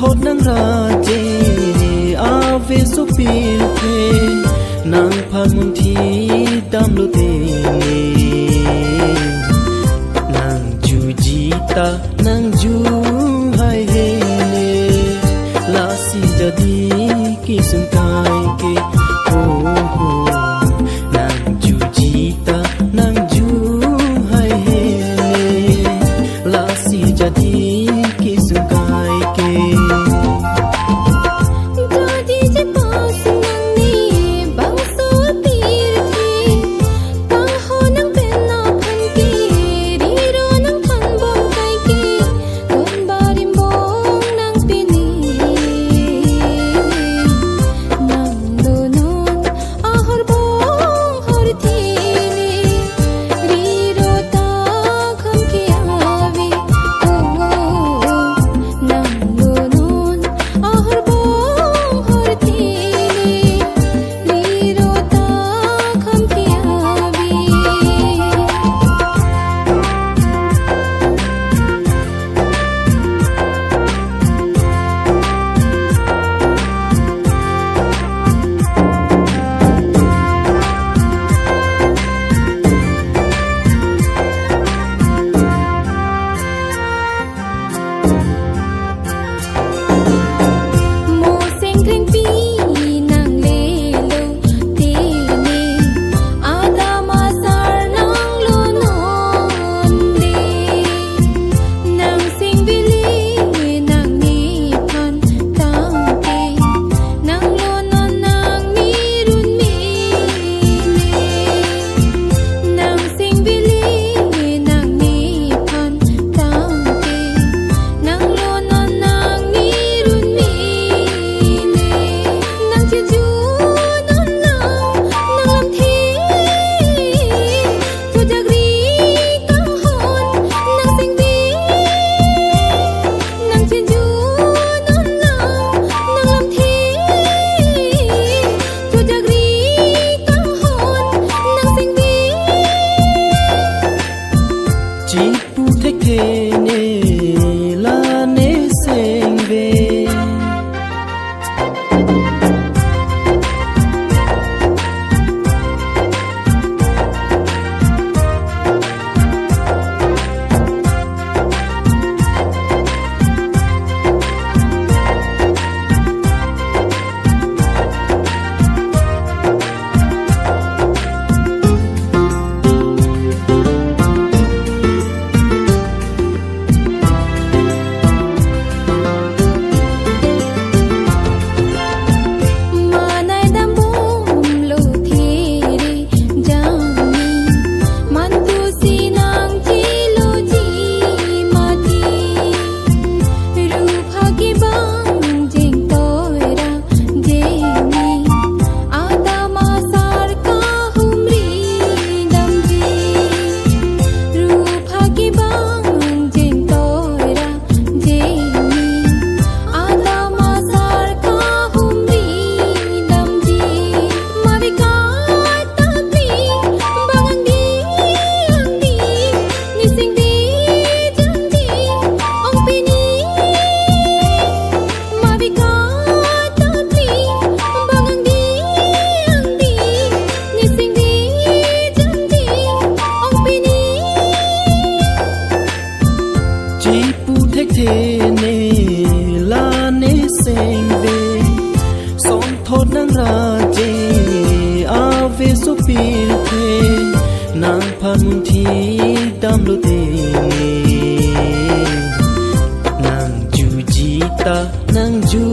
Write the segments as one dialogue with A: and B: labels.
A: thốt nang ra chê ave supil the nang phan mun thi dam lo te nang ju ji ta nang ju hai he ne la si jadi ki sun kai ke ho ho nang ju ji ta nang ju hai he ne la si jadi ki sun kai ke supil the nang phan thi dam lo te nang ju ji ta nang ju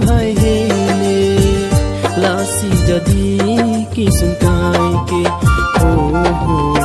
A: hai he ne la si jadi ki sun kai ke ho ho